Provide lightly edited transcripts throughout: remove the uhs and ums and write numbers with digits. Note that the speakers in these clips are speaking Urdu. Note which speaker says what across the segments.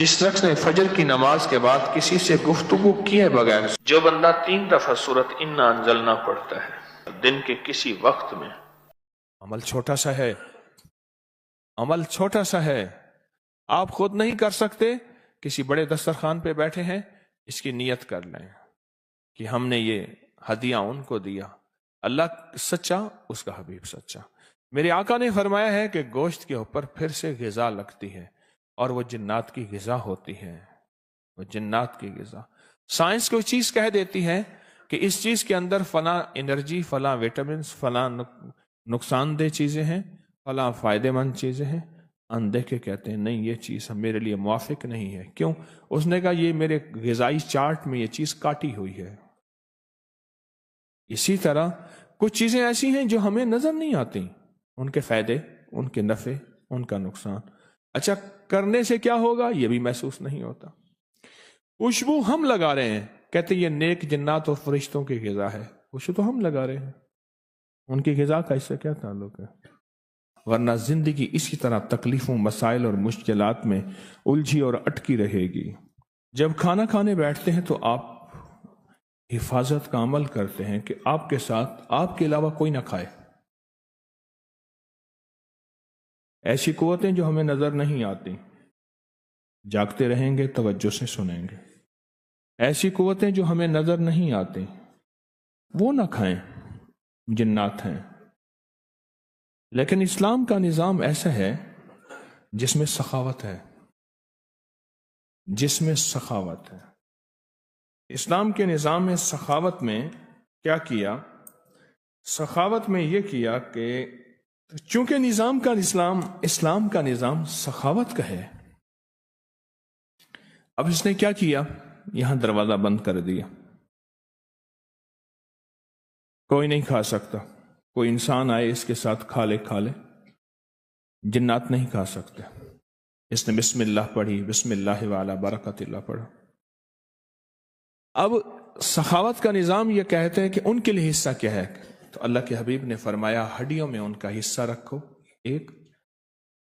Speaker 1: جس شخص نے فجر کی نماز کے بعد کسی سے گفتگو کیے بغیر جو بندہ 3 دفعہ سورۃ انا انزلنا پڑھتا ہے دن کے کسی وقت میں،
Speaker 2: عمل چھوٹا سا ہے، عمل چھوٹا سا ہے، آپ خود نہیں کر سکتے، کسی بڑے دسترخوان پہ بیٹھے ہیں، اس کی نیت کر لیں کہ ہم نے یہ ہدیہ ان کو دیا، اللہ سچا، اس کا حبیب سچا۔ میرے آقا نے فرمایا ہے کہ گوشت کے اوپر پھر سے غذا لگتی ہے اور وہ جنات کی غذا ہوتی ہے، وہ جنات کی غذا۔ سائنس کوئی چیز کہہ دیتی ہے کہ اس چیز کے اندر فلاں انرجی، فلاں وٹامنز، فلاں نقصان دہ چیزیں ہیں، فلاں فائدہ مند چیزیں ہیں، اندیکھے کہتے ہیں نہیں یہ چیز میرے لیے موافق نہیں ہے۔ کیوں؟ اس نے کہا یہ میرے غذائی چارٹ میں یہ چیز کاٹی ہوئی ہے۔ اسی طرح کچھ چیزیں ایسی ہیں جو ہمیں نظر نہیں آتی، ان کے فائدے، ان کے نفع، ان کا نقصان، اچھا کرنے سے کیا ہوگا یہ بھی محسوس نہیں ہوتا۔ خوشبو ہم لگا رہے ہیں، کہتے یہ نیک جنات اور فرشتوں کی غذا ہے، خوشبو تو ہم لگا رہے ہیں، ان کی غذا کا اس سے کیا تعلق ہے؟ ورنہ زندگی اسی طرح تکلیفوں، مسائل اور مشکلات میں الجھی اور اٹکی رہے گی۔ جب کھانا کھانے بیٹھتے ہیں تو آپ حفاظت کا عمل کرتے ہیں کہ آپ کے ساتھ آپ کے علاوہ کوئی نہ کھائے۔ ایسی قوتیں جو ہمیں نظر نہیں آتی، جاگتے رہیں گے، توجہ سے سنیں گے۔ ایسی قوتیں جو ہمیں نظر نہیں آتی وہ نہ کھائیں، جنات ہیں۔ لیکن اسلام کا نظام ایسا ہے جس میں سخاوت ہے، جس میں سخاوت ہے۔ اسلام کے نظام میں سخاوت میں کیا کیا؟ سخاوت میں یہ کیا کہ چونکہ اسلام کا نظام سخاوت کا ہے، اب اس نے کیا کیا؟ یہاں دروازہ بند کر دیا، کوئی نہیں کھا سکتا، کوئی انسان آئے اس کے ساتھ کھا لے، جنات نہیں کھا سکتے۔ اس نے بسم اللہ پڑھی، بسم اللہ وعلی برکت اللہ پڑھا۔ اب سخاوت کا نظام یہ کہتے ہیں کہ ان کے لیے حصہ کیا ہے، تو اللہ کے حبیب نے فرمایا ہڈیوں میں ان کا حصہ رکھو ایک،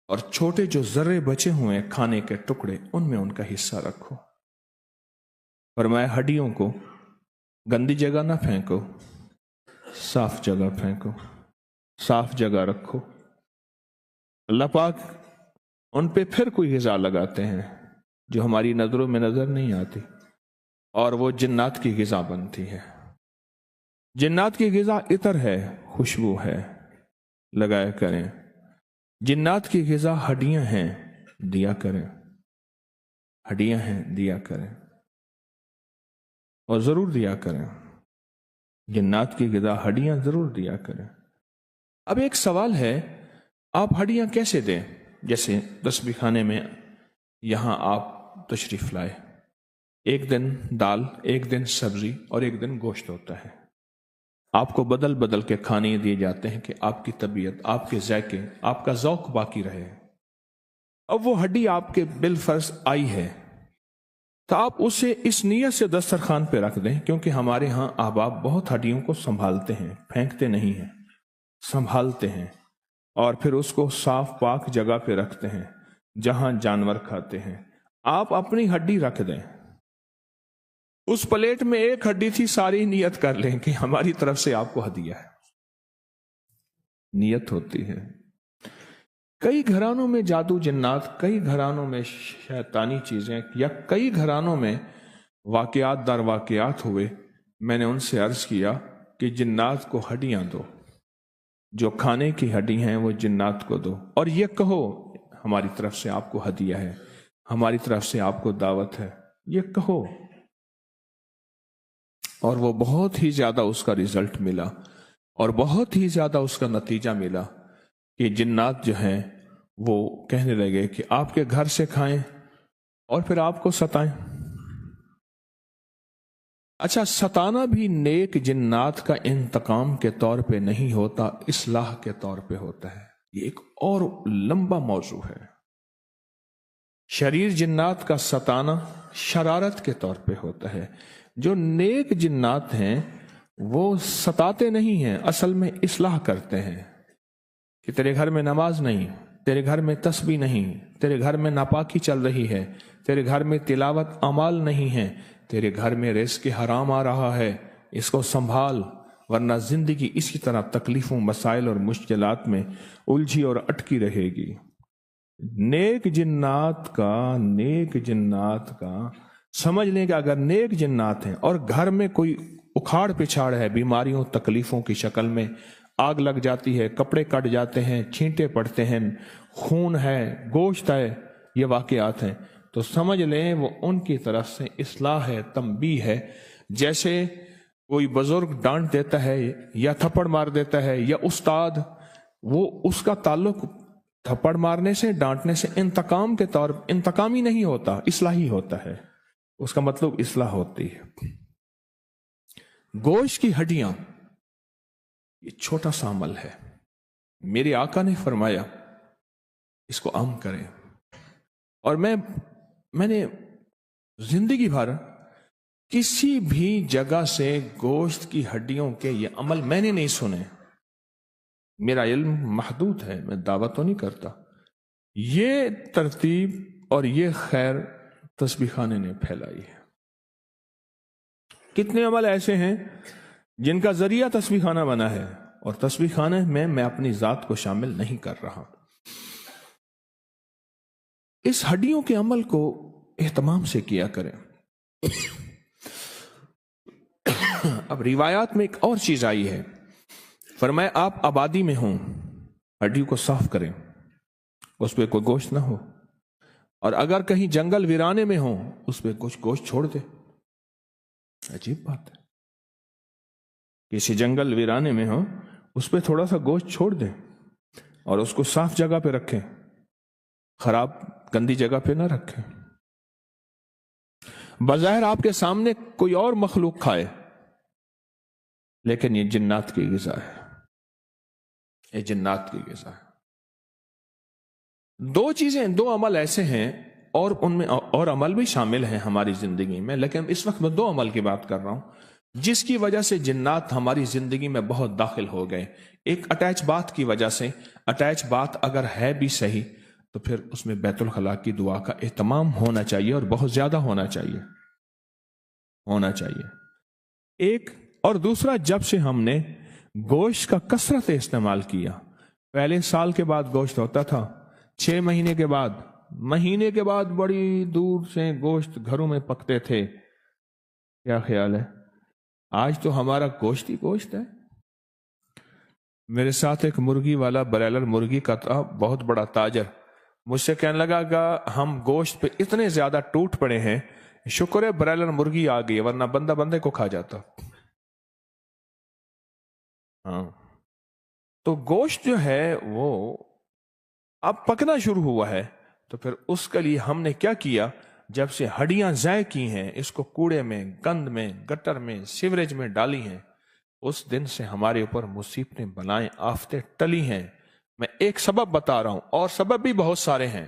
Speaker 2: اور چھوٹے جو ذرے بچے ہوئے کھانے کے ٹکڑے ان میں ان کا حصہ رکھو۔ فرمایا ہڈیوں کو گندی جگہ نہ پھینکو، صاف جگہ پھینکو، صاف جگہ رکھو۔ اللہ پاک ان پہ پھر کوئی غذا لگاتے ہیں جو ہماری نظروں میں نظر نہیں آتی، اور وہ جنات کی غذا بنتی ہے۔ جنات کی غذا عطر ہے، خوشبو ہے، لگایا کریں۔ جنات کی غذا ہڈیاں ہیں، دیا کریں، ہڈیاں ہیں، دیا کریں، اور ضرور دیا کریں۔ جنات کی غذا ہڈیاں ضرور دیا کریں۔ اب ایک سوال ہے، آپ ہڈیاں کیسے دیں؟ جیسے تسبیح خانے میں یہاں آپ تشریف لائے، ایک دن دال، ایک دن سبزی اور ایک دن گوشت ہوتا ہے، آپ کو بدل بدل کے کھانے دیے جاتے ہیں کہ آپ کی طبیعت، آپ کے ذائقے، آپ کا ذوق باقی رہے۔ اب وہ ہڈی آپ کے بالفرض آئی ہے تو آپ اسے اس نیت سے دسترخوان پہ رکھ دیں، کیونکہ ہمارے ہاں احباب بہت ہڈیوں کو سنبھالتے ہیں، پھینکتے نہیں ہیں، سنبھالتے ہیں، اور پھر اس کو صاف پاک جگہ پہ رکھتے ہیں جہاں جانور کھاتے ہیں۔ آپ اپنی ہڈی رکھ دیں، اس پلیٹ میں ایک ہڈی تھی، ساری نیت کر لیں کہ ہماری طرف سے آپ کو ہدیہ ہے، نیت ہوتی ہے۔ کئی گھرانوں میں جادو جنات، کئی گھرانوں میں شیطانی چیزیں، یا کئی گھرانوں میں واقعات در واقعات ہوئے۔ میں نے ان سے عرض کیا کہ جنات کو ہڈیاں دو، جو کھانے کی ہڈی ہیں وہ جنات کو دو، اور یہ کہو ہماری طرف سے آپ کو ہدیہ ہے، ہماری طرف سے آپ کو دعوت ہے، یہ کہو۔ اور وہ بہت ہی زیادہ اس کا رزلٹ ملا، اور بہت ہی زیادہ اس کا نتیجہ ملا کہ جنات جو ہیں وہ کہنے لگے کہ آپ کے گھر سے کھائیں اور پھر آپ کو ستائیں۔ اچھا، ستانا بھی نیک جنات کا انتقام کے طور پہ نہیں ہوتا، اصلاح کے طور پہ ہوتا ہے۔ یہ ایک اور لمبا موضوع ہے۔ شریر جنات کا ستانا شرارت کے طور پہ ہوتا ہے، جو نیک جنات ہیں وہ ستاتے نہیں ہیں، اصل میں اصلاح کرتے ہیں کہ تیرے گھر میں نماز نہیں، تیرے گھر میں تسبیح نہیں، تیرے گھر میں ناپاکی چل رہی ہے، تیرے گھر میں تلاوت عمال نہیں ہے، تیرے گھر میں رزق حرام آ رہا ہے، اس کو سنبھال، ورنہ زندگی اسی طرح تکلیفوں، مسائل اور مشکلات میں الجھی اور اٹکی رہے گی۔ نیک جنات کا سمجھ لیں کہ اگر نیک جنات ہیں اور گھر میں کوئی اکھاڑ پچھاڑ ہے، بیماریوں تکلیفوں کی شکل میں آگ لگ جاتی ہے، کپڑے کٹ جاتے ہیں، چھینٹے پڑتے ہیں، خون ہے، گوشت ہے، یہ واقعات ہیں، تو سمجھ لیں وہ ان کی طرف سے اصلاح ہے، تنبیہ ہے۔ جیسے کوئی بزرگ ڈانٹ دیتا ہے یا تھپڑ مار دیتا ہے یا استاد، وہ اس کا تعلق تھپڑ مارنے سے، ڈانٹنے سے انتقام کے طور انتقامی نہیں ہوتا، اصلاحی ہوتا ہے، اس کا مطلب اصلاح ہوتی ہے۔ گوشت کی ہڈیاں یہ چھوٹا سا عمل ہے، میرے آقا نے فرمایا اس کو عام کریں، اور میں نے زندگی بھر کسی بھی جگہ سے گوشت کی ہڈیوں کے یہ عمل میں نے نہیں سنے، میرا علم محدود ہے، میں دعوت تو نہیں کرتا، یہ ترتیب اور یہ خیر تسبیح خانے نے پھیلائی ہے۔ کتنے عمل ایسے ہیں جن کا ذریعہ تسبیح خانہ بنا ہے، اور تسبیح خانے میں اپنی ذات کو شامل نہیں کر رہا۔ اس ہڈیوں کے عمل کو اہتمام سے کیا کریں۔ اب روایات میں ایک اور چیز آئی ہے، فرمایا آپ آبادی میں ہوں، ہڈیوں کو صاف کریں، اس پہ کوئی گوشت نہ ہو، اور اگر کہیں جنگل ویرانے میں ہوں اس پہ کچھ گوشت چھوڑ دے۔ عجیب بات ہے، کسی جنگل ویرانے میں ہو اس پہ تھوڑا سا گوشت چھوڑ دیں اور اس کو صاف جگہ پہ رکھیں، خراب گندی جگہ پہ نہ رکھیں۔ بظاہر آپ کے سامنے کوئی اور مخلوق کھائے، لیکن یہ جنات کی غذا ہے، یہ جنات کی غذا ہے۔ دو عمل ایسے ہیں، اور ان میں اور عمل بھی شامل ہیں ہماری زندگی میں، لیکن اس وقت میں دو عمل کی بات کر رہا ہوں جس کی وجہ سے جنات ہماری زندگی میں بہت داخل ہو گئے۔ ایک اٹیچ بات کی وجہ سے، اٹیچ بات اگر ہے بھی صحیح تو پھر اس میں بیت الخلاء کی دعا کا اہتمام ہونا چاہیے، اور بہت زیادہ ہونا چاہیے۔ ایک اور دوسرا، جب سے ہم نے گوشت کا کثرت استعمال کیا، پہلے سال کے بعد گوشت ہوتا تھا، 6 مہینے کے بعد بڑی دور سے گوشت گھروں میں پکتے تھے، کیا خیال ہے؟ آج تو ہمارا گوشت ہی گوشت ہے۔ میرے ساتھ ایک مرغی والا، برائلر مرغی کا تھا، بہت بڑا تاجر، مجھ سے کہنے لگا کہ ہم گوشت پہ اتنے زیادہ ٹوٹ پڑے ہیں، شکر ہے برائلر مرغی آ گئی، ورنہ بندہ بندے کو کھا جاتا۔ ہاں، تو گوشت جو ہے وہ اب پکنا شروع ہوا ہے، تو پھر اس کے لیے ہم نے کیا کیا، جب سے ہڈیاں ضائع کی ہیں، اس کو کوڑے میں، گند میں، گٹر میں، سیوریج میں ڈالی ہیں، اس دن سے ہمارے اوپر مصیبتیں، بلائیں، آفتیں ٹلی ہیں۔ میں ایک سبب بتا رہا ہوں، اور سبب بھی بہت سارے ہیں۔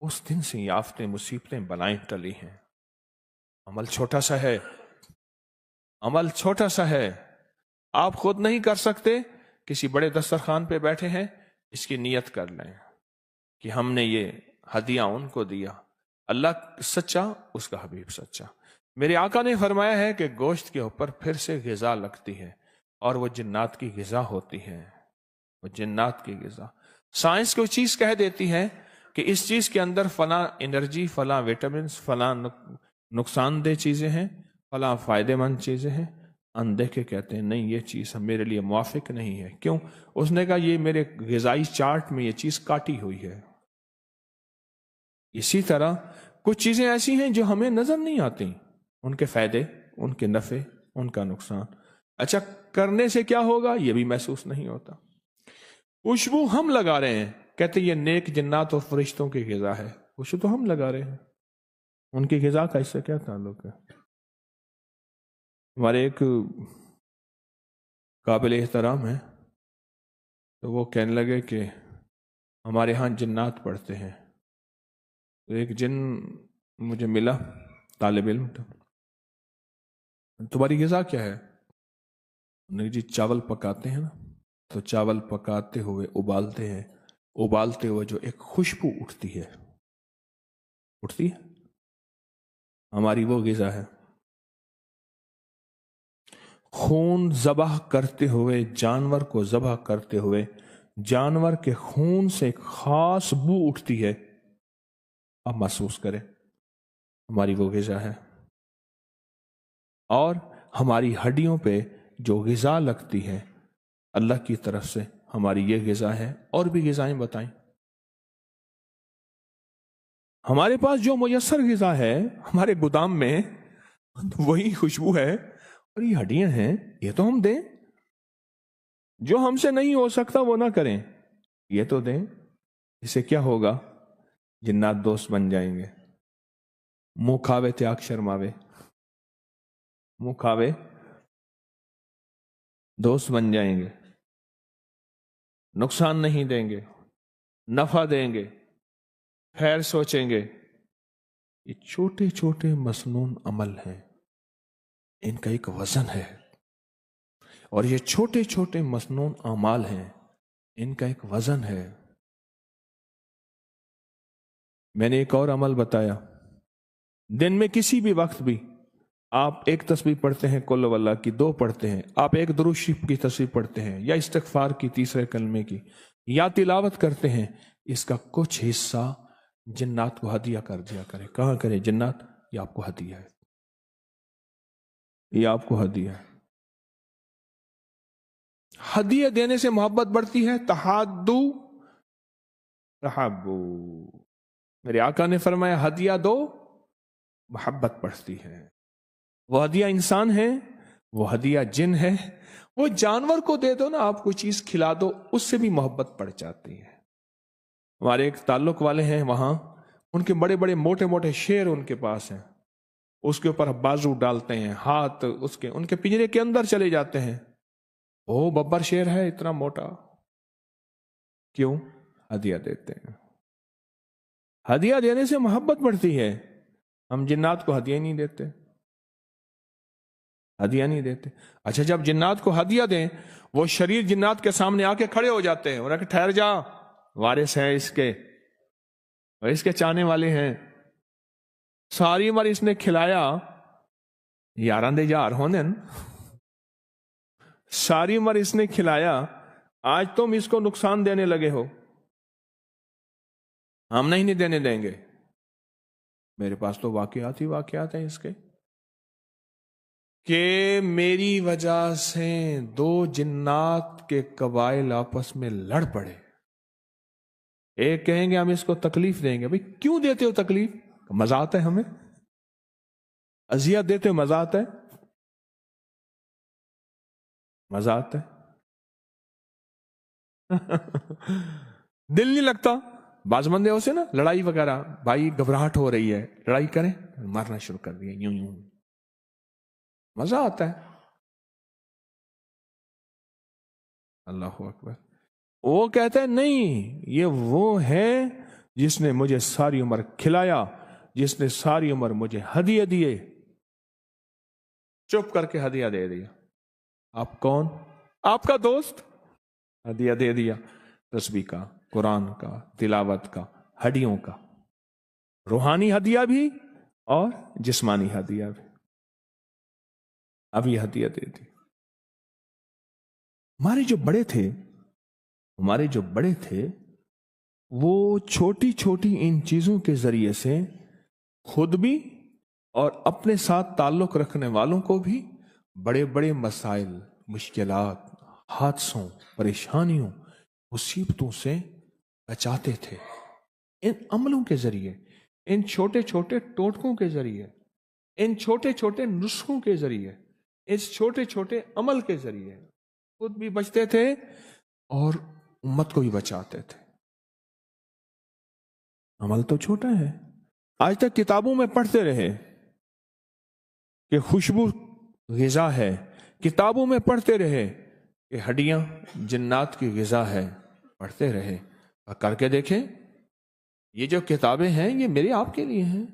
Speaker 2: اس دن سے یہ آفتیں، مصیبتیں، بلائیں ٹلی ہیں۔ عمل چھوٹا سا ہے، آپ خود نہیں کر سکتے، کسی بڑے دسترخوان پہ بیٹھے ہیں، اس کی نیت کر لیں کہ ہم نے یہ ہدیہ ان کو دیا، اللہ سچا، اس کا حبیب سچا۔ میرے آقا نے فرمایا ہے کہ گوشت کے اوپر پھر سے غذا لگتی ہے، اور وہ جنات کی غذا ہوتی ہے، وہ جنات کی غذا۔ سائنس کوئی چیز کہہ دیتی ہے کہ اس چیز کے اندر فلاں انرجی، فلاں وٹامنز، فلاں نقصان دہ چیزیں ہیں، فلاں فائدہ مند چیزیں ہیں، اندیکھے کہتے ہیں نہیں، یہ چیز میرے لیے موافق نہیں ہے۔ کیوں؟ اس نے کہا یہ میرے غذائی چارٹ میں یہ چیز کاٹی ہوئی ہے۔ اسی طرح کچھ چیزیں ایسی ہیں جو ہمیں نظر نہیں آتی، ان کے فائدے، ان کے نفع، ان کا نقصان، اچھا کرنے سے کیا ہوگا یہ بھی محسوس نہیں ہوتا۔ خوشبو ہم لگا رہے ہیں، کہتے یہ نیک جنات اور فرشتوں کی غذا ہے، خوشبو تو ہم لگا رہے ہیں، ان کی غذا کا اس سے کیا تعلق ہے؟ ہمارے ایک قابل احترام ہے، تو وہ کہنے لگے کہ ہمارے ہاں جنات پڑھتے ہیں، تو ایک جن مجھے ملا، طالب علم تھا، تمہاری غذا کیا ہے؟ نہیں جی چاول پکاتے ہیں نا، تو چاول پکاتے ہوئے ابالتے ہیں، ابالتے ہوئے جو ایک خوشبو اٹھتی ہے، ہماری وہ غذا ہے۔ خون ذبح کرتے ہوئے، جانور کو ذبح کرتے ہوئے جانور کے خون سے ایک خاص بو اٹھتی ہے، آپ محسوس کریں، ہماری وہ غذا ہے۔ اور ہماری ہڈیوں پہ جو غذا لگتی ہے اللہ کی طرف سے، ہماری یہ غذا ہے۔ اور بھی غذائیں بتائیں، ہمارے پاس جو میسر غذا ہے ہمارے گودام میں وہی خوشبو ہے، اور یہ ہڈیاں ہیں، یہ تو ہم دیں۔ جو ہم سے نہیں ہو سکتا وہ نہ کریں، یہ تو دیں۔ اسے کیا ہوگا؟ جنات دوست بن جائیں گے۔ منہ کھاوے تیاگ شرماوے، منہ کھاوے دوست بن جائیں گے، نقصان نہیں دیں گے، نفع دیں گے، خیر سوچیں گے۔ یہ چھوٹے چھوٹے مسنون عمل ہیں، ان کا ایک وزن ہے، اور یہ چھوٹے چھوٹے مسنون اعمال ہیں، ان کا ایک وزن ہے۔ میں نے ایک اور عمل بتایا، دن میں کسی بھی وقت بھی آپ ایک تسبیح پڑھتے ہیں قل واللہ کی، 2 پڑھتے ہیں، آپ ایک درود شریف کی تسبیح پڑھتے ہیں، یا استغفار کی 3 کلمے کی، یا تلاوت کرتے ہیں، اس کا کچھ حصہ جنات کو ہدیہ کر دیا کرے۔ کہاں کرے؟ جنات یہ آپ کو ہدیہ ہے، یہ آپ کو ہدیہ ہے۔ ہدیہ دینے سے محبت بڑھتی ہے، تحادو تحابو، میرے آقا نے فرمایا ہدیہ دو محبت بڑھتی ہے۔ وہ ہدیہ انسان ہے، وہ ہدیہ جن ہے، وہ جانور کو دے دو نا، آپ کوئی چیز کھلا دو، اس سے بھی محبت بڑھ جاتی ہے۔ ہمارے ایک تعلق والے ہیں وہاں، ان کے بڑے بڑے موٹے موٹے شیر ان کے پاس ہیں، اس کے اوپر بازو ڈالتے ہیں، ہاتھ ان کے پنجرے کے اندر چلے جاتے ہیں۔ وہ ببر شیر ہے اتنا موٹا، کیوں؟ ہدیہ دیتے ہیں۔ ہدیہ دینے سے محبت بڑھتی ہے۔ ہم جنات کو ہدیہ نہیں دیتے، ہدیہ نہیں دیتے۔ اچھا، جب جنات کو ہدیہ دیں، وہ شریر جنات کے سامنے آ کے کھڑے ہو جاتے ہیں، انہیں کہ ٹھہر جا، وارث ہے اس کے، اور اس کے چاہنے والے ہیں، ساری عمر اس نے کھلایا، یاراں دے یار ہونے، ساری عمر اس نے کھلایا، آج تم اس کو نقصان دینے لگے ہو، ہم نہیں دینے دیں گے۔ میرے پاس تو واقعات ہی واقعات ہیں اس کے، کہ میری وجہ سے 2 جنات کے قبائل آپس میں لڑ پڑے۔ ایک کہیں گے ہم اس کو تکلیف دیں گے۔ بھئی کیوں دیتے ہو تکلیف؟ مزہ آتا ہے ہمیں، اذیت دیتے ہو مزہ آتا ہے، مزہ آتا ہے دل نہیں لگتا۔ بعض بندے ہو سے نا، لڑائی وغیرہ، بھائی گھبراہٹ ہو رہی ہے، لڑائی کریں، مارنا شروع کر دیا، یوں یوں، مزہ آتا ہے۔ اللہ اکبر۔ وہ کہتا ہے نہیں، یہ وہ ہے جس نے مجھے ساری عمر کھلایا، جس نے ساری عمر مجھے ہدیہ دیے، چپ کر کے ہدیہ دے دیا۔ آپ کون؟ آپ کا دوست، ہدیہ دے دیا، تسبیح کا، قرآن کا، تلاوت کا، ہڈیوں کا، روحانی ہدیہ بھی اور جسمانی ہدیہ بھی، اب یہ ہدیہ دے دی۔ ہمارے جو بڑے تھے وہ چھوٹی چھوٹی ان چیزوں کے ذریعے سے خود بھی اور اپنے ساتھ تعلق رکھنے والوں کو بھی بڑے بڑے مسائل، مشکلات، حادثوں، پریشانیوں، مصیبتوں سے بچاتے تھے، ان عملوں کے ذریعے، ان چھوٹے چھوٹے ٹوٹکوں کے ذریعے، ان چھوٹے چھوٹے نسخوں کے ذریعے، اس چھوٹے چھوٹے عمل کے ذریعے خود بھی بچتے تھے اور امت کو بھی بچاتے تھے۔ عمل تو چھوٹا ہے، آج تک کتابوں میں پڑھتے رہے کہ خوشبو غذا ہے، کتابوں میں پڑھتے رہے کہ ہڈیاں جنات کی غذا ہے، پڑھتے رہے، اور کر کے دیکھیں، یہ جو کتابیں ہیں یہ میرے آپ کے لیے ہیں،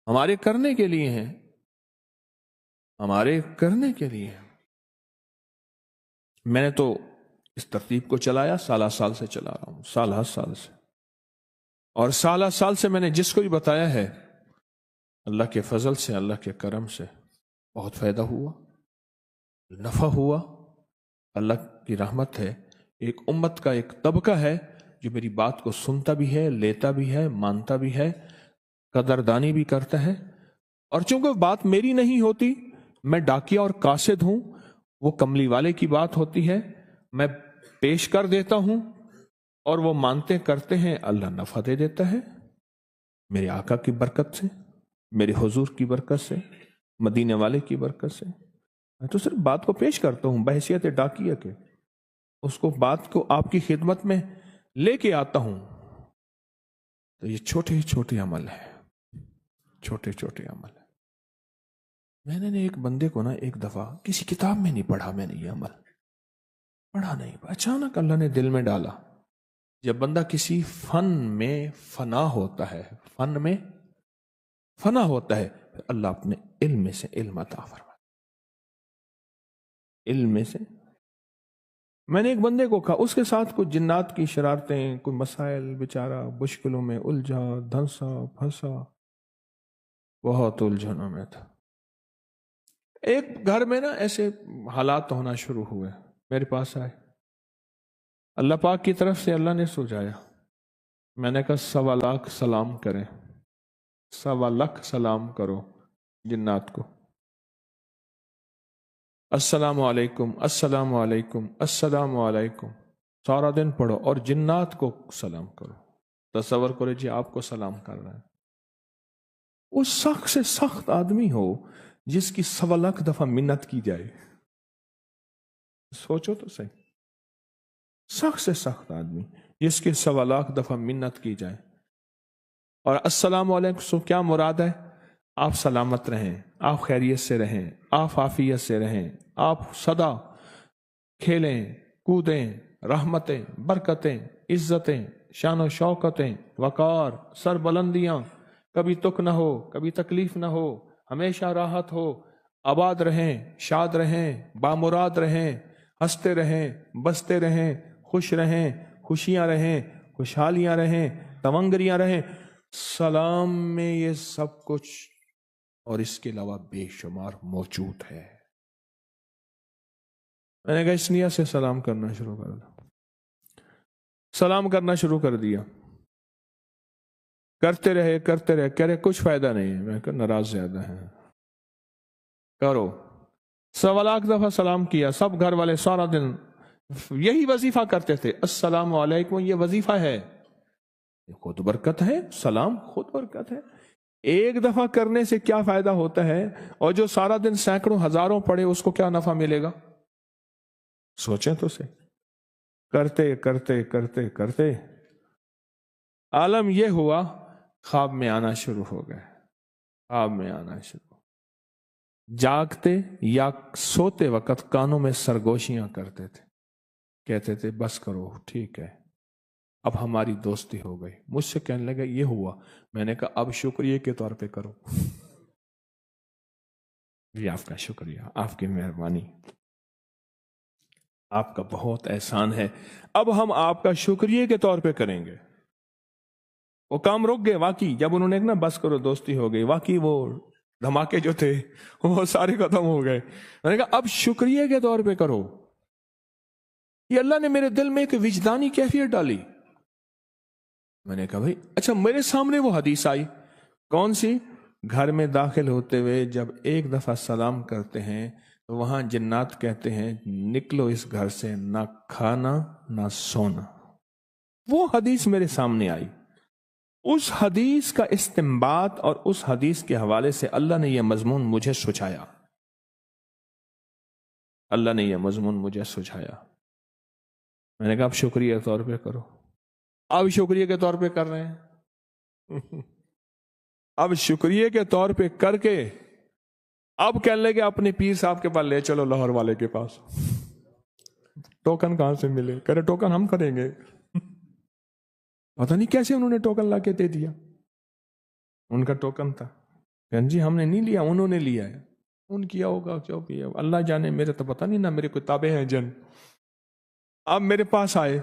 Speaker 2: ہمارے کرنے کے لیے ہیں، ہمارے کرنے کے لیے ہیں۔ میں نے تو اس ترتیب کو چلایا، سالہ سال سے چلا رہا ہوں، سال سے، اور سالہ سال سے میں نے جس کو بھی بتایا ہے اللہ کے فضل سے، اللہ کے کرم سے بہت فائدہ ہوا، نفع ہوا۔ اللہ کی رحمت ہے، ایک امت کا ایک طبقہ ہے جو میری بات کو سنتا بھی ہے، لیتا بھی ہے، مانتا بھی ہے، قدردانی بھی کرتا ہے۔ اور چونکہ بات میری نہیں ہوتی، میں ڈاکیا اور قاصد ہوں، وہ کملی والے کی بات ہوتی ہے، میں پیش کر دیتا ہوں اور وہ مانتے کرتے ہیں، اللہ نفع دے دیتا ہے میرے آقا کی برکت سے، میرے حضور کی برکت سے، مدینے والے کی برکت سے۔ میں تو صرف بات کو پیش کرتا ہوں بحیثیت ڈاکیہ کے، اس کو بات کو آپ کی خدمت میں لے کے آتا ہوں۔ تو یہ چھوٹے چھوٹے عمل ہے، چھوٹے چھوٹے عمل ہے۔ میں نے ایک بندے کو ایک دفعہ کسی کتاب میں نہیں پڑھا، میں نے یہ عمل پڑھا نہیں، اچانک اللہ نے دل میں ڈالا۔ جب بندہ کسی فن میں فنا ہوتا ہے، فن میں فنا ہوتا ہے، پھر اللہ اپنے علم میں سے علم عطا فرماتا، علم میں سے۔ میں نے ایک بندے کو کہا، اس کے ساتھ کچھ جنات کی شرارتیں، کوئی مسائل، بیچارہ مشکلوں میں الجھا، دھنسا پھنسا، بہت الجھنوں میں تھا۔ ایک گھر میں ایسے حالات ہونا شروع ہوئے، میرے پاس آئے، اللہ پاک کی طرف سے اللہ نے سلجھایا۔ میں نے کہا 1.25 سلام کریں، 1.25 سلام کرو جنات کو، السلام علیکم، السلام علیکم، السلام علیکم، سارا دن پڑھو اور جنات کو سلام کرو۔ تصور کرو جی آپ کو سلام کر رہا ہے، وہ سخت سے سخت آدمی ہو جس کی 1.25 دفعہ منت کی جائے، سوچو تو صحیح، سخت سے سخت آدمی جس کی 1.25 دفعہ منت کی جائے۔ اور السلام علیکم سے کیا مراد ہے؟ آپ سلامت رہیں، آپ خیریت سے رہیں، آپ عافیت سے رہیں، آپ سدا کھیلیں کودیں، رحمتیں، برکتیں، عزتیں، شان و شوکتیں، وقار، سر بلندیاں، کبھی تک نہ ہو، کبھی تکلیف نہ ہو، ہمیشہ راحت ہو، آباد رہیں، شاد رہیں، بامراد رہیں، ہنستے رہیں، بستے رہیں، خوش رہیں، خوشیاں رہیں، خوشحالیاں رہیں، تمنگریاں رہیں۔ سلام میں یہ سب کچھ اور اس کے علاوہ بے شمار موجود ہے۔ میں نے کہا اس نیت سے سلام کرنا شروع کر دو، سلام کرنا شروع کر دیا، کرتے رہے کہہ رہے کچھ فائدہ نہیں ہے۔ میں کہا ناراض زیادہ ہیں، کرو۔ 1.25 دفعہ سلام کیا، سب گھر والے سارا دن یہی وظیفہ کرتے تھے، السلام علیکم، یہ وظیفہ ہے، خود برکت ہے، سلام خود برکت ہے۔ ایک دفعہ کرنے سے کیا فائدہ ہوتا ہے، اور جو سارا دن سینکڑوں ہزاروں پڑھے اس کو کیا نفع ملے گا؟ سوچیں تو سے، کرتے کرتے کرتے کرتے عالم یہ ہوا، خواب میں آنا شروع ہو گئے، خواب میں آنا شروع، جاگتے یا سوتے وقت کانوں میں سرگوشیاں کرتے تھے، کہتے تھے بس کرو، ٹھیک ہے، اب ہماری دوستی ہو گئی۔ مجھ سے کہنے لگا یہ ہوا، میں نے کہا اب شکریہ کے طور پہ کرو، جی آپ کا شکریہ، آپ کی مہربانی، آپ کا بہت احسان ہے، اب ہم آپ کا شکریہ کے طور پہ کریں گے۔ وہ کام رک گئے، واقعی جب انہوں نے کہا بس کرو دوستی ہو گئی، واقعی وہ دھماکے جو تھے وہ سارے ختم ہو گئے۔ میں نے کہا اب شکریہ کے طور پہ کرو۔ یہ اللہ نے میرے دل میں ایک وجدانی کیفیت ڈالی۔ میں نے کہا بھائی اچھا، میرے سامنے وہ حدیث آئی، کون سی؟ گھر میں داخل ہوتے ہوئے جب ایک دفعہ سلام کرتے ہیں تو وہاں جنات کہتے ہیں نکلو اس گھر سے، نہ کھانا نہ سونا۔ وہ حدیث میرے سامنے آئی، اس حدیث کا استنباط اور اس حدیث کے حوالے سے اللہ نے یہ مضمون مجھے سجھایا، اللہ نے یہ مضمون مجھے سجھایا۔ میں نے کہا اب شکریہ کے طور پہ کرو۔ اب شکریہ کے طور پہ کر رہے ہیں، اب شکریہ کے طور پہ کر کے اب کہنے لگے اپنے پیر صاحب کے پاس لے چلو، لاہور والے کے پاس۔ ٹوکن کہاں سے ملے؟ کہہ رہے ٹوکن ہم کریں گے۔ پتہ نہیں کیسے انہوں نے ٹوکن لا کے دے دیا، ان کا ٹوکن تھا۔ کہ جی ہم نے نہیں لیا، انہوں نے لیا ہے، ان کیا ہوگا جو بھی ہے، اللہ جانے، میرے تو پتہ نہیں، نہ میرے کوئی تابع ہیں جن۔ اب میرے پاس آئے،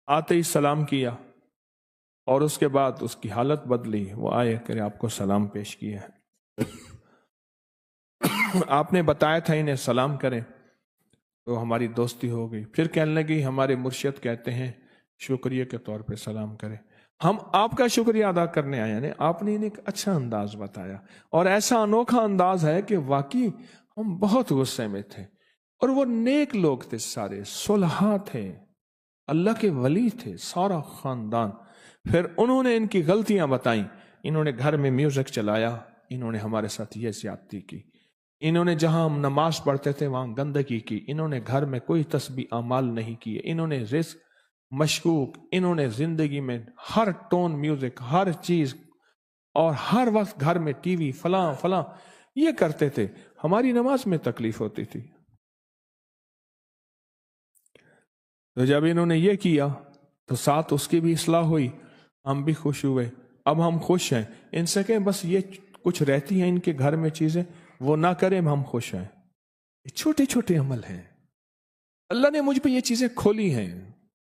Speaker 2: آتے ہی سلام کیا، اور اس کے بعد اس کی حالت بدلی، وہ آئے کہ آپ کو سلام پیش کیا ہے۔ آپ نے بتایا تھا انہیں سلام کریں، تو ہماری دوستی ہو گئی۔ پھر کہنے لگی ہمارے مرشد کہتے ہیں شکریہ کے طور پہ سلام کریں، ہم آپ کا شکریہ ادا کرنے آئے ہیں۔ آپ نے انہیں ایک اچھا انداز بتایا، اور ایسا انوکھا انداز ہے کہ واقعی ہم بہت غصے میں تھے، اور وہ نیک لوگ تھے، سارے صلحاء تھے، اللہ کے ولی تھے، سارا خاندان۔ پھر انہوں نے ان کی غلطیاں بتائیں، انہوں نے گھر میں میوزک چلایا، انہوں نے ہمارے ساتھ یہ زیادتی کی، انہوں نے جہاں ہم نماز پڑھتے تھے وہاں گندگی کی، انہوں نے گھر میں کوئی تسبیح اعمال نہیں کیے، انہوں نے رزق مشکوک، انہوں نے زندگی میں ہر ٹون میوزک، ہر چیز، اور ہر وقت گھر میں ٹی وی فلاں فلاں یہ کرتے تھے، ہماری نماز میں تکلیف ہوتی تھی۔ تو جب انہوں نے یہ کیا تو ساتھ اس کی بھی اصلاح ہوئی، ہم بھی خوش ہوئے۔ اب ہم خوش ہیں، ان سے کہیں بس یہ کچھ رہتی ہیں ان کے گھر میں چیزیں وہ نہ کریں، ہم خوش ہیں۔ یہ چھوٹے چھوٹے عمل ہیں، اللہ نے مجھ پہ یہ چیزیں کھولی ہیں،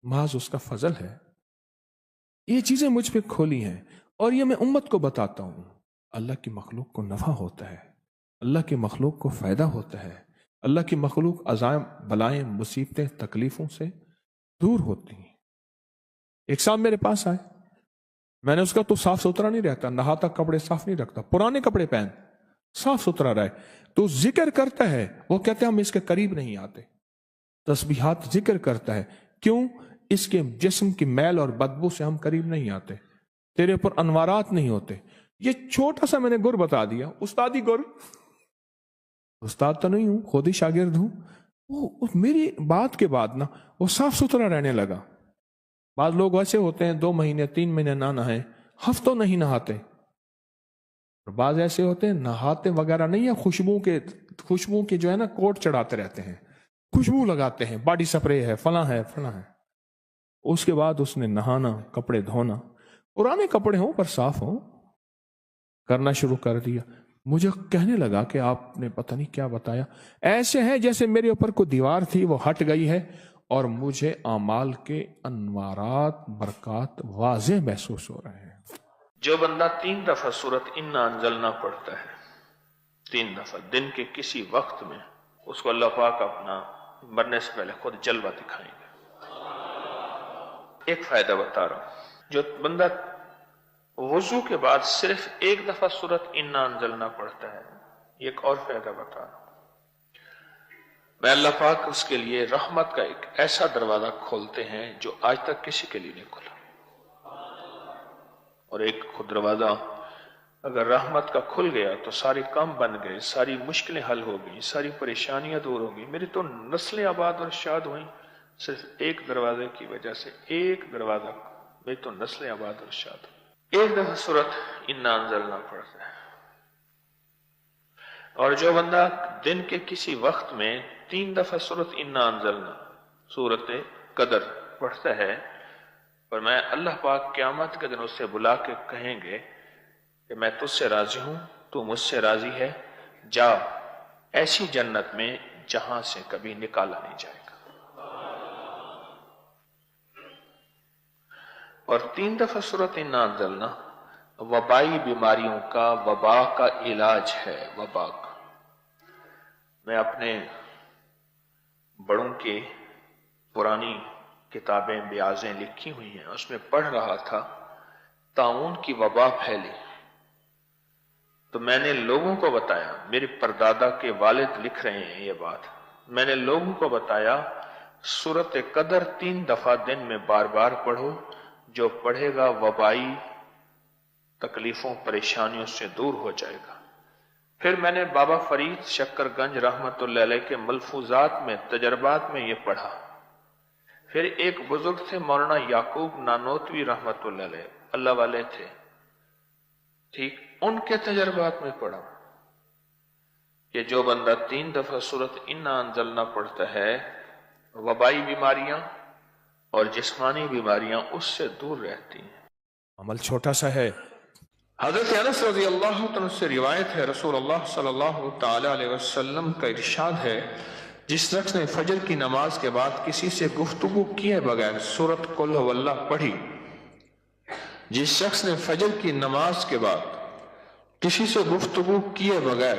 Speaker 2: محض اس کا فضل ہے، یہ چیزیں مجھ پہ کھولی ہیں، اور یہ میں امت کو بتاتا ہوں۔ اللہ کی مخلوق کو نفع ہوتا ہے، اللہ کی مخلوق کو فائدہ ہوتا ہے، اللہ کی مخلوق عزائم بلائیں مصیبتیں تکلیفوں سے دور ہوتی ہیں۔ ایک صاحب میرے پاس آئے، میں نے اس کا تو صاف ستھرا نہیں رہتا، نہاتا، کپڑے صاف نہیں رکھتا، پرانے کپڑے پہن، صاف ستھرا رہے، تو ذکر کرتا ہے، وہ کہتے ہیں ہم اس کے قریب نہیں آتے، تسبیحات ذکر کرتا ہے، کیوں؟ اس کے جسم کی میل اور بدبو سے ہم قریب نہیں آتے، تیرے اوپر انوارات نہیں ہوتے۔ یہ چھوٹا سا میں نے گر بتا دیا، استادی گر، استاد تو نہیں ہوں، خود ہی شاگرد ہوں۔ وہ میری بات کے بعد نا وہ صاف ستھرا رہنے لگا۔ بعض لوگ ایسے ہوتے ہیں 2 مہینے 3 مہینے نہ نہائیں، ہفتوں نہیں نہاتے، اور بعض ایسے ہوتے ہیں نہاتے وغیرہ نہیں ہے، خوشبو کے جو ہے نا کوٹ چڑھاتے رہتے ہیں، خوشبو لگاتے ہیں، باڈی سپرے ہے، فلاں ہے فلاں ہے۔ اس کے بعد اس نے نہانا، کپڑے دھونا، پرانے کپڑے ہوں پر صاف ہوں، کرنا شروع کر دیا۔ مجھے کہنے لگا کہ آپ نے پتہ نہیں کیا بتایا، ایسے ہیں جیسے میرے اوپر کوئی دیوار تھی وہ ہٹ گئی ہے، اور مجھے اعمال کے انوارات برکات واضح محسوس ہو رہے ہیں۔
Speaker 1: جو بندہ 3 دفعہ سورت انا انزلنا پڑھتا ہے، 3 دفعہ دن کے کسی وقت میں، اس کو اللہ پاک اپنا مرنے سے پہلے خود جلوہ دکھائیں گے۔ ایک فائدہ بتا رہا ہوں، جو بندہ وضو کے بعد صرف 1 دفعہ سورت انا انزلنا پڑھتا ہے، یہ ایک اور فائدہ بتا رہا ہوں، میں اللہ پاک اس کے لیے رحمت کا ایک ایسا دروازہ کھولتے ہیں جو آج تک کسی کے لیے نہیں کھلا۔ اور ایک خود دروازہ اگر رحمت کا کھل گیا تو سارے کام بن گئے، ساری مشکلیں حل ہو گئی، ساری پریشانیاں دور ہو گئی۔ میری تو نسلیں آباد اور شاد ہوئیں صرف ایک دروازے کی وجہ سے، ایک دروازہ، میری تو نسلیں آباد اور شاد ہوئی۔ 1 دفعہ سورت انا انزلنا پڑھتا ہے، اور جو بندہ دن کے کسی وقت میں 3 دفعہ سورت انا انزلنا، سورت قدر پڑھتا ہے، اور میں اللہ پاک قیامت کے دن اس سے بلا کے کہیں گے کہ میں تجھ سے راضی ہوں، تو مجھ سے راضی ہے، جا ایسی جنت میں جہاں سے کبھی نکالا نہیں جائے گا۔ اور 3 دفعہ سورت انا انزلنا وبائی بیماریوں کا، وبا کا علاج ہے، وبا کا۔ میں اپنے بڑوں کی پرانی کتابیں بیازیں لکھی ہوئی ہیں، اس میں پڑھ رہا تھا طاعون کی وبا پھیلی، تو میں نے لوگوں کو بتایا، میرے پردادا کے والد لکھ رہے ہیں یہ بات، میں نے لوگوں کو بتایا سورت قدر 3 دفعہ دن میں بار بار پڑھو، جو پڑھے گا وبائی تکلیفوں پریشانیوں سے دور ہو جائے گا۔ پھر میں نے بابا فرید شکر گنج رحمت اللہ علیہ کے ملفوظات میں، تجربات میں یہ پڑھا۔ پھر ایک بزرگ تھے مولانا یعقوب نانوتوی رحمت اللہ علیہ، اللہ والے تھے، ٹھیک، ان کے تجربات میں پڑھا کہ جو بندہ 3 دفعہ سورت انا انزلنا پڑھتا ہے، وبائی بیماریاں اور جسمانی بیماریاں اس سے دور رہتی ہیں۔
Speaker 2: عمل چھوٹا سا ہے۔
Speaker 1: حضرت انس رضی اللہ عنہ سے روایت ہے، رسول اللہ صلی اللہ تعالی علیہ وسلم کا ارشاد ہے، جس شخص نے فجر کی نماز کے بعد کسی سے گفتگو کیے بغیر سورت قل هو اللہ پڑھی، جس شخص نے فجر کی نماز کے بعد کسی سے گفتگو کیے بغیر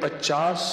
Speaker 1: 50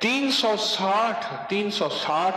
Speaker 1: 360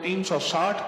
Speaker 1: 360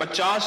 Speaker 1: 50